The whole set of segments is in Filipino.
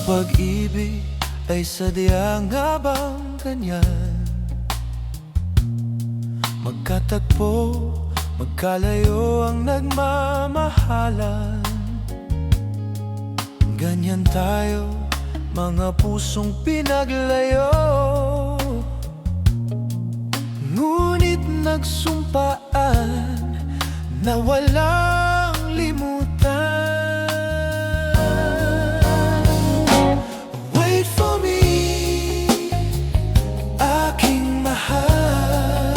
pag-ibig ay sadya nga bang ganyan? Magkatagpo, magkalayo ang nagmamahalan. Ganyan tayo, mga pusong pinaglayo. Ngunit nagsumpaan na walang limutan. Wait for me, aking mahal.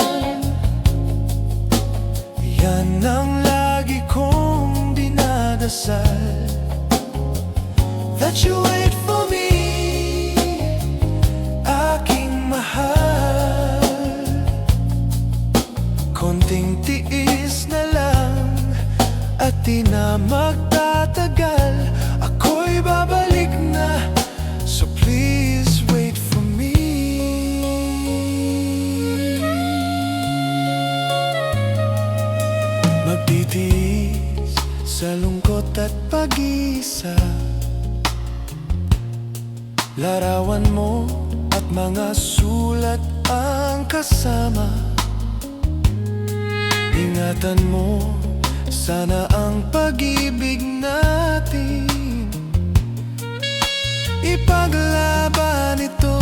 Yan ang lagi kong dinadasal, that you wait for me, aking mahal. Konting tiis na lang at di na magtatagal. Ako'y babalik na, so please wait for me. Magtitiis sa lungkot at pag-isa, larawan mo at mga sulat ang kasama. Ingatan mo sana ang pag-ibig natin, ipaglaban ito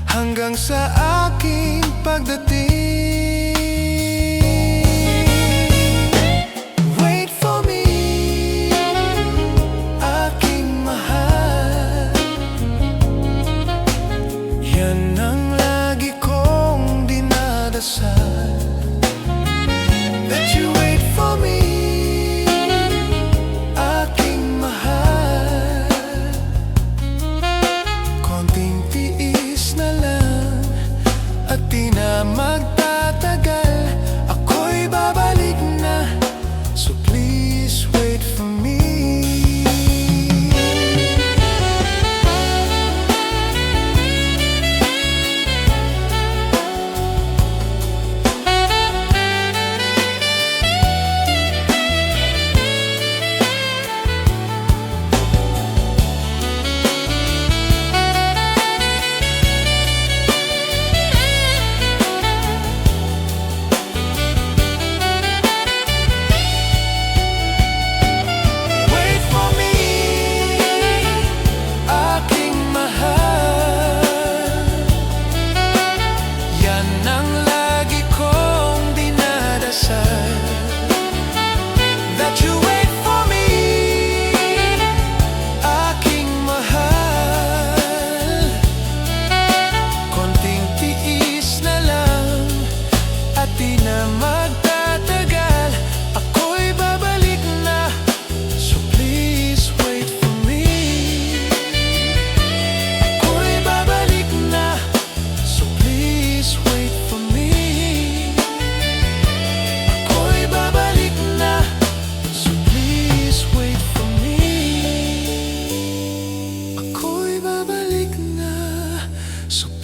hanggang sa aking pagdating. Wait for me, aking mahal. Yan ang lagi kong dinadasal, that you wait for me, aking mahal. Konting tiis na lang at di na magtatagal. Ako'y babalik na, so please wait for me.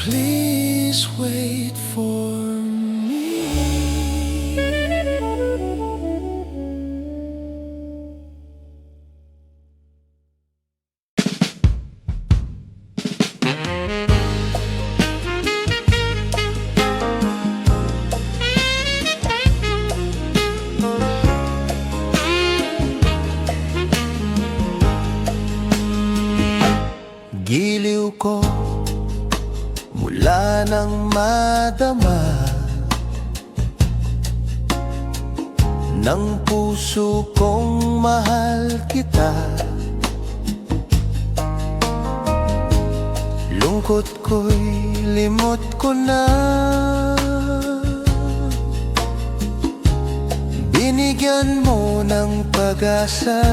Please wait for me. Giliw ko mula nang madama ng puso kong mahal kita. Lungkot ko'y limot ko na, binigyan mo ng pag-asa.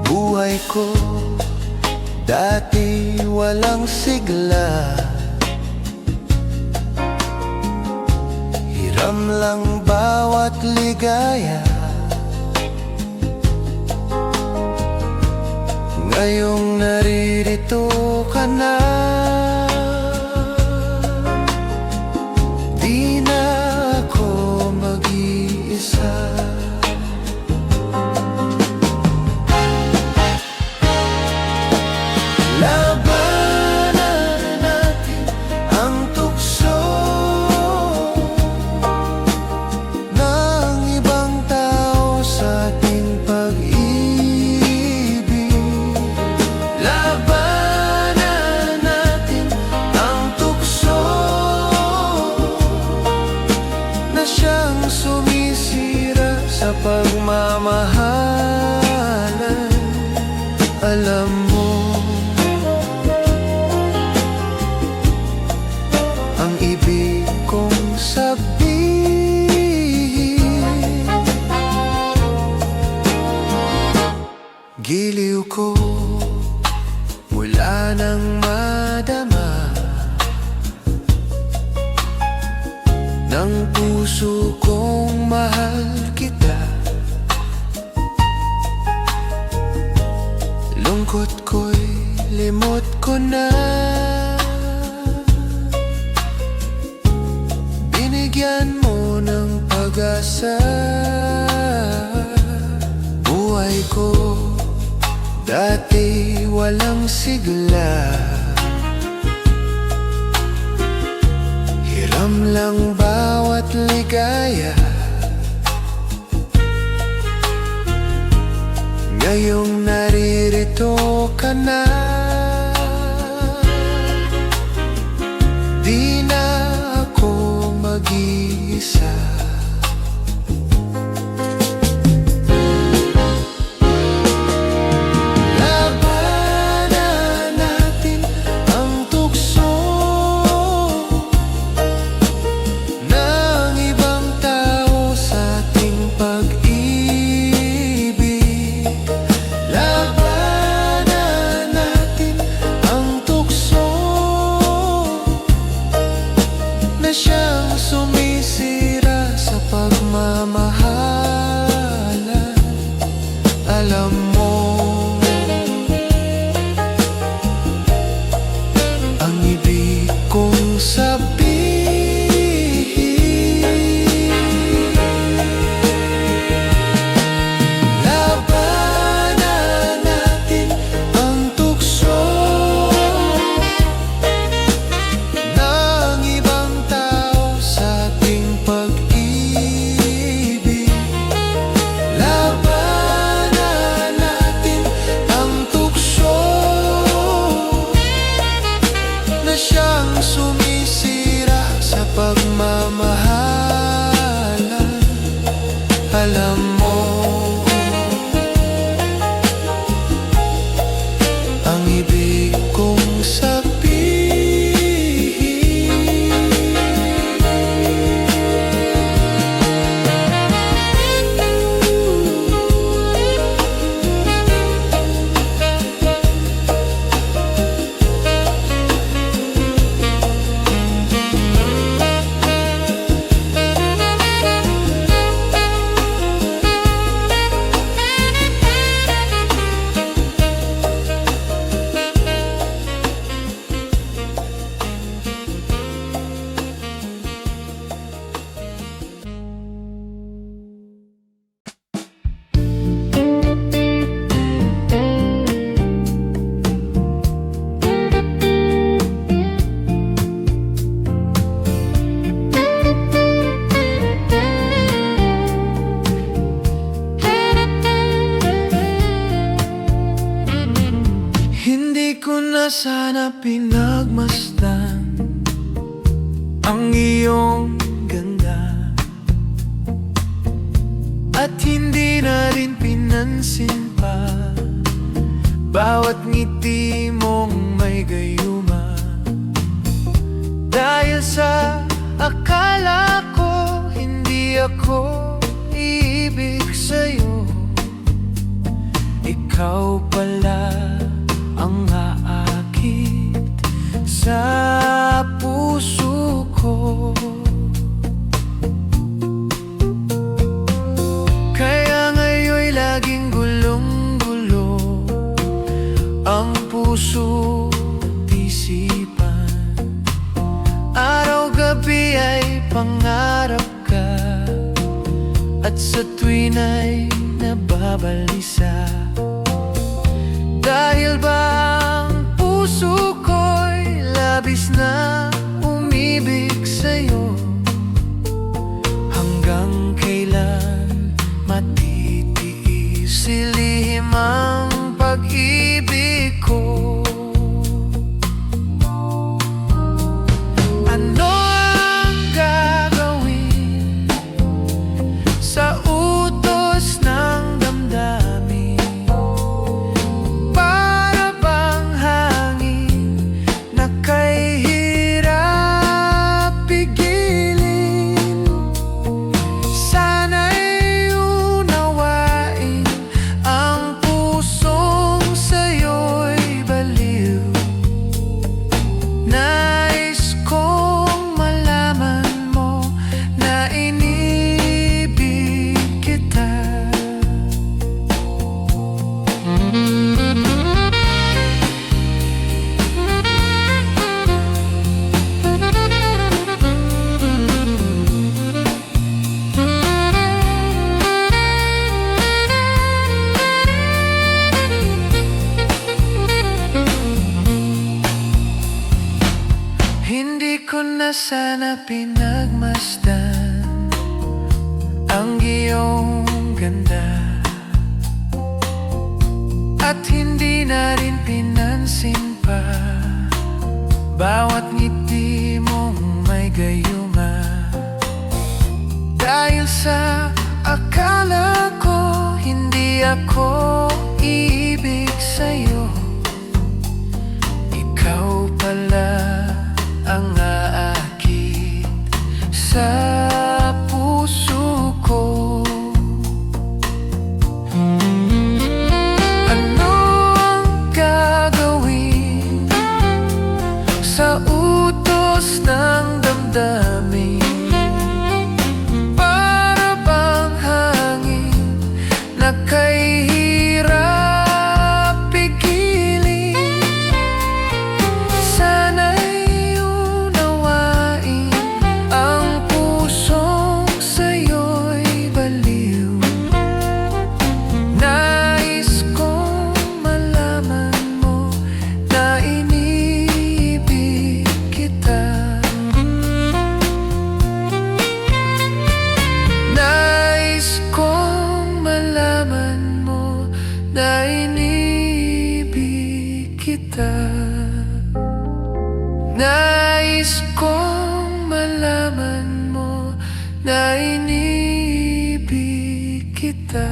Buhay ko dati walang sigla, hiram lang bawat ligaya. Ngayong naririto ka na, di na ako mag-iisa. sanang madama ng puso kong mahal kita. Lungkot ko'y limot ko na. Binigyan mo ng pag-asa buhay ko, dati walang sigla. Hiram lang bawat ligaya. Ngayong naririto ka na, di na ako mag-iisa. Alam mo, ang ibig kong sabihin, labanan natin ang tukso ng ibang tao sa ating pag-ibig. Siyang sumisira sa pagmamahalan. Alam mo, ang ibig kong sabihin, sana pinagmasdan ang iyong ganda, at hindi na rin pinansin pa bawat ngiti mong may gayuma. Dahil sa akala ko hindi ako iibig sa'yo, ikaw pala ang aakit sa puso ko. Kaya ngayon'y laging gulong-gulo ang puso at isipan. Araw-gabi ay pangarap ka, at sa tuwin ay nababalisa. Dahil ba ang puso ko'y labis na umibig sa'yo? Hanggang kailan matitiis silihim ang pag-ibig ko? Ano ang gagawin sa utos ng damdamin para na sana pinagmasdan ang iyong ganda, at hindi na rin pinansin pa bawat ngiti mong may gayuma. Dahil sa akala ko hindi ako iibig sa'yo, ikaw pala ang aakit sa puso ko. Ano ang gagawin sa utos ng damdamin? Para bang hangin na kay hirap pigilin. Sana'y unawain ang pusong sa'yo'y baliw. Nais kong malaman mo na iniibig kita. Nais kong malaman mo na iniibig kita. Nais kong malaman mo na iniibig kita.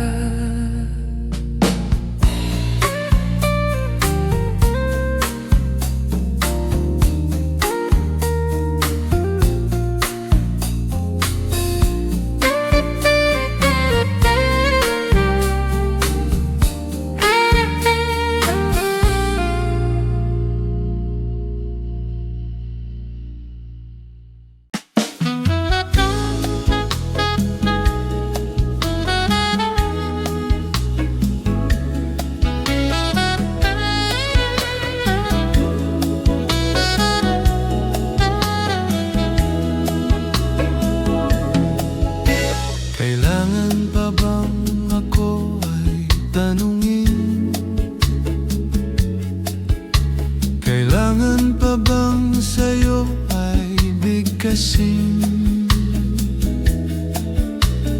Kailangan pa bang ako ay tanungin? Kailangan pa bang sa'yo ay bigkasin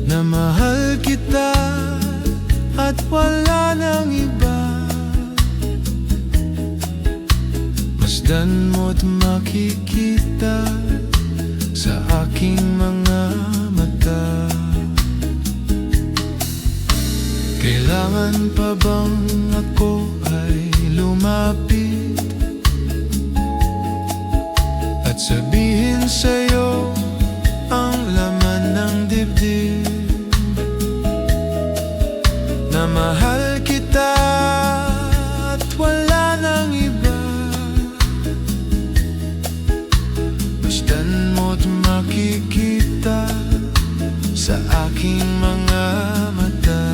na mahal kita at wala nang iba? Masdan mo't makikita sa aking mga mata. Kailangan pa bang ako ay lumapit at sabihin sa'yo ang laman ng dibdib, na mahal kita at wala nang iba? Masdan mo't makikita sa aking mga mata.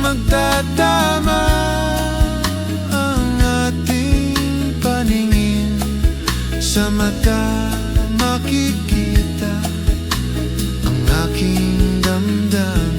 Magtatama ang ating paningin, sa mata makikita ang aking damdamin.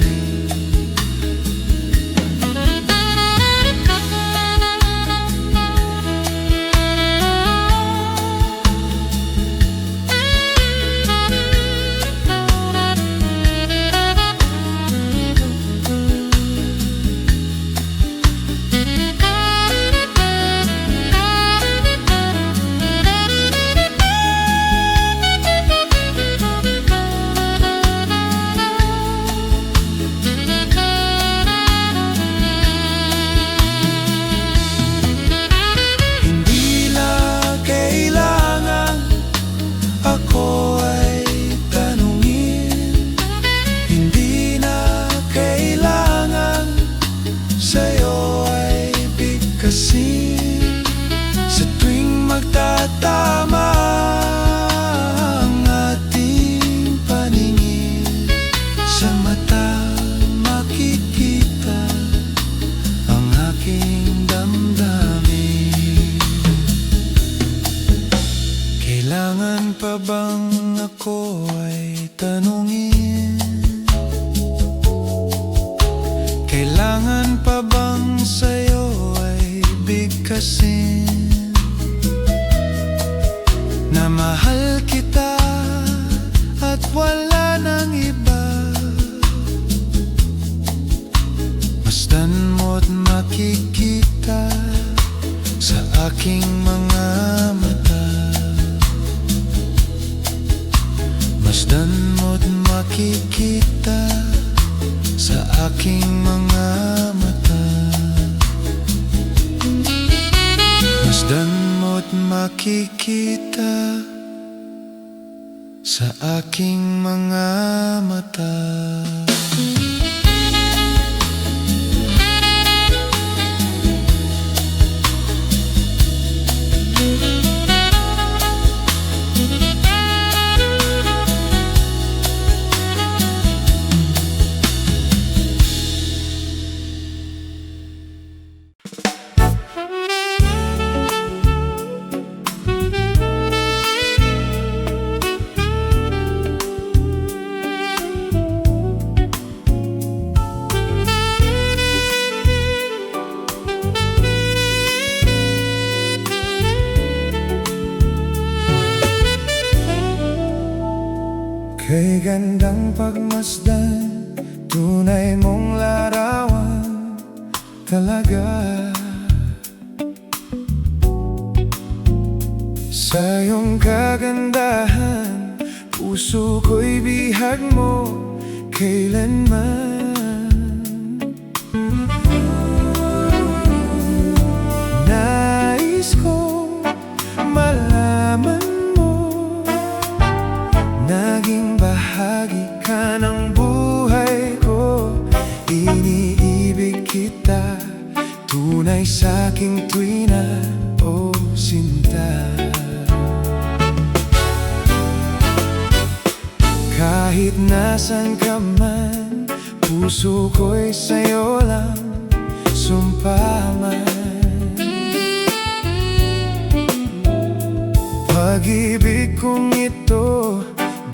Sa tuwing magtatama ang ating paningin, sa mata makikita ang aking damdamin. Masdan mo't makikita sa aking mga mata. Masdan mo't makikita sa aking mga mata. Masdan mo't makikita sa aking mga mata. Kay gandang pagmasdan, tunay mong larawan talaga. Sa iyong kagandahan, puso ko'y bihag mo kailanman. Nais kong malaman mo, naging bahagi ka ng buhay ko. Iniibig kita, tunay sa'king tuwina, o sinta. Kahit nasan ka man, puso ko'y sa'yo lang sumpaman. Pag-ibig kong ito,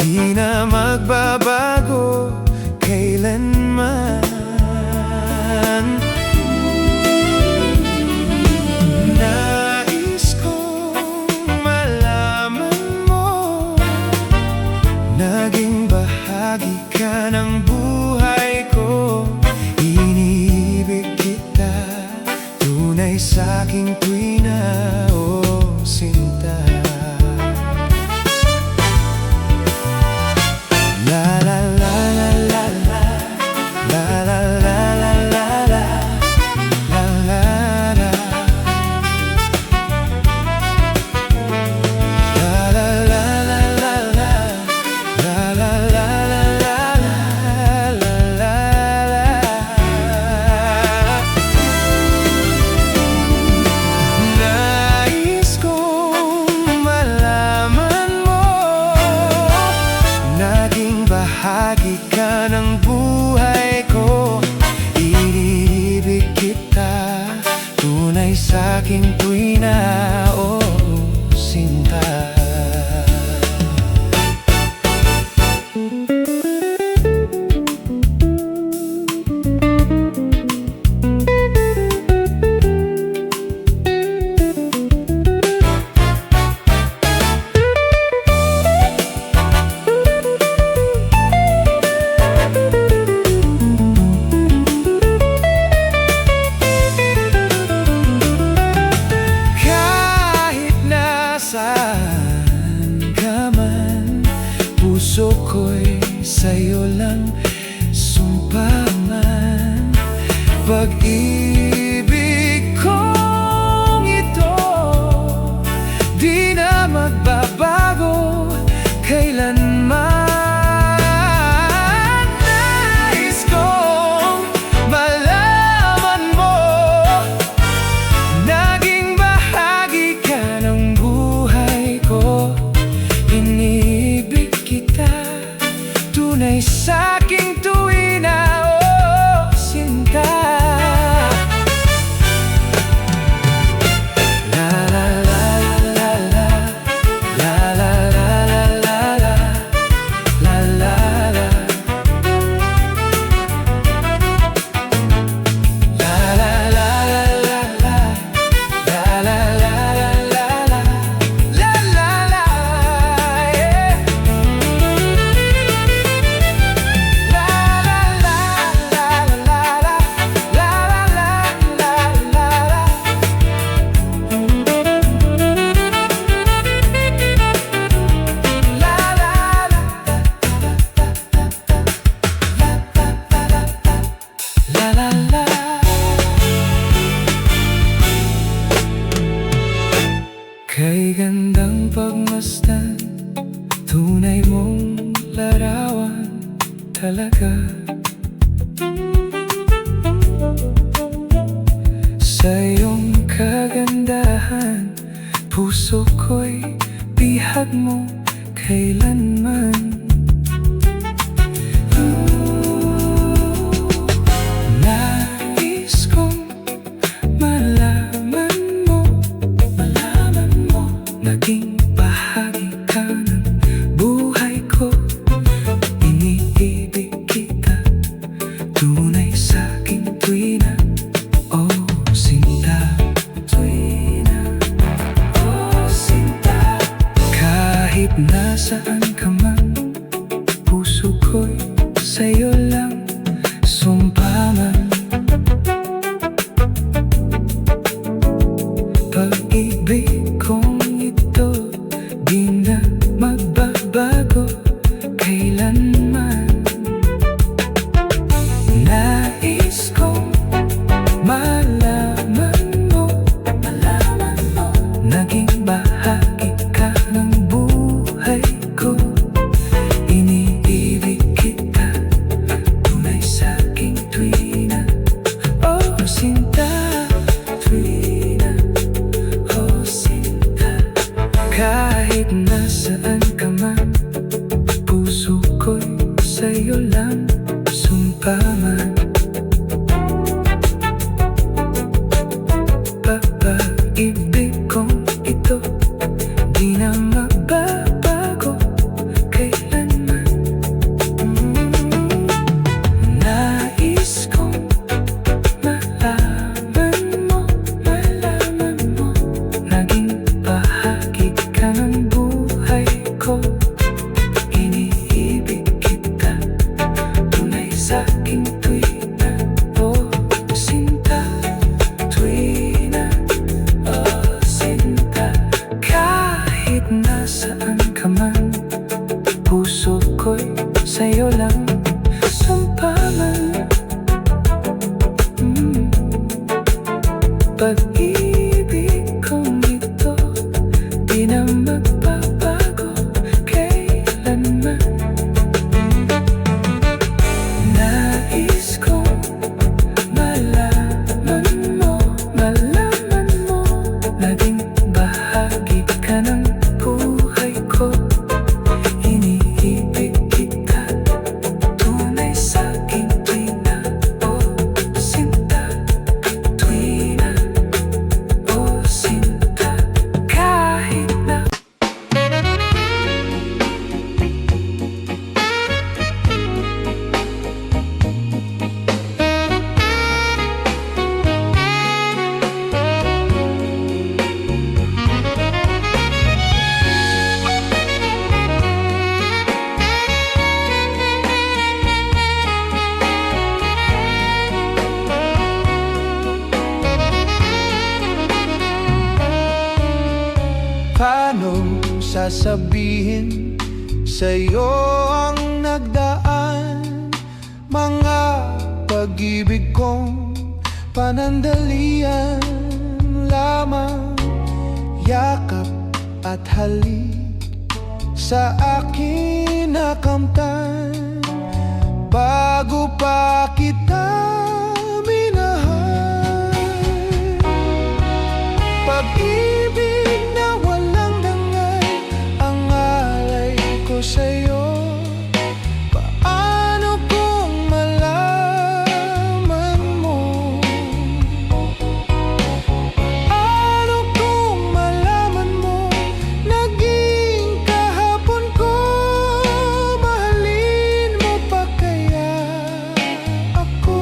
di na magbabago kailanman. Nais kong malaman mo, naging bahagi ka ng buhay ko. Iniibig kita, tunay sa'king tuwina, o sinta. La la la la la la, la la la la la la, la la la. La la la la la la, la la la la la, la la la. Nais kong malaman mo, naging bahagi ka ng buhay ko. Iniibig kita, tunay sa'king tuwina, o sinta. Saan ka man, puso ko'y sa'yo lang sumpaman. Pag-ibig kong ito, di na magbabago kailanman. Nais kong malaman mo, naging bahagi ka ng buhay ko. Inibig kita, tunay sa'king tuwina, o sinta. Sa iyong kagandahan, puso ko'y bihag mo kailanman. Nais kong malaman mo, naging bahagi ka ng buhay ko. Iniibig kita, tunay sa'king tuwina. Oh, sinta, tuwina. Oh, sinta. Kahit nasaan ka man, puso ko'y sa'yo lang sumpaman. Pag-ibig kong ito, di na magbabago kailanman. Nais kong malaman mo, naging bahagi ka ng buhay ko. Iniibig kita, tunay sa'king tuwina. Oh, sinta, tuwina. Oh, sinta. Kahit nasaan ka man, puso ko'y sa'yo lang sumpaman. Pag-ibig kong ito, di na magbabago kailanman. Nais kong malaman mo, naging bahagi ka ng buhay ko. Iniibig kita, tunay sa'king tuwina. Oh, sinta, tuwina. Oh, sinta. Kahit nasaan ka man, puso ko'y sa'yo lang sumpaman. Pag-ibig kong ito, di na magbabago kailanman. Nais kong malaman mo, naging bahagi ka ng buhay ko. Iniibig kita, tunay sa'king tuwina. Oh, sinta, tuwina. Oh, sinta. Kahit na Paano sasabihin sa'yo ang nagdaan? Mga pag-ibig kong panandalian lamang. Yakap at halik sa akin nakamtan, bago pa kita minahal. Pag-ibig na walang dangal, ang alay ko sa'yo. Paano kung malaman mo? Paano kung malaman mo? Naging kahapon ko, mahalin mo pa kaya ako?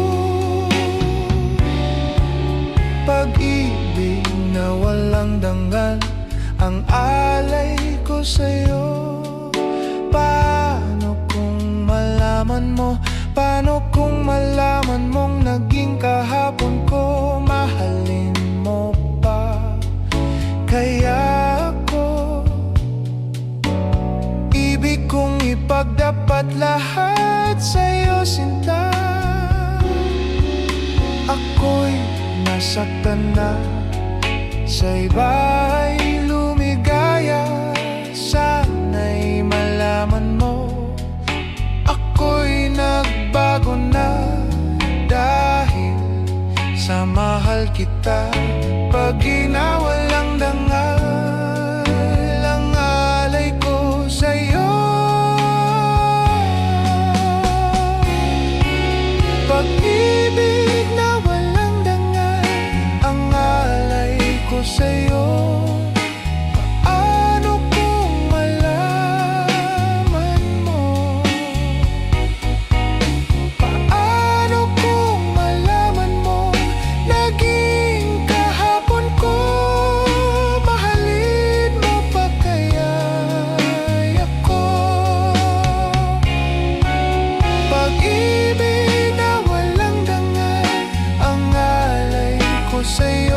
Pag-ibig na walang danggal, ang alay ko sa'yo. Paano kung malaman mo? Paano kung malaman mong naging kahapon ko, mahalin mo pa kaya ako? Ibig kong ipagdapat lahat sa'yo, sinta. Ako'y nasaktan na, sa iba'y lumigaya. Sana'y malaman mo, ako'y nagbago na dahil sa mahal kita. Pag walang dangal ang alay ko sa'yo. Pag-ibig na walang dangal ang alay ko sa'yo. Paano kung malaman mo? Paano kung malaman mo? Naging kahapon ko, mahalin mo pa kaya ako? Pag-ibig na walang dangal ang alay ko sa'yo.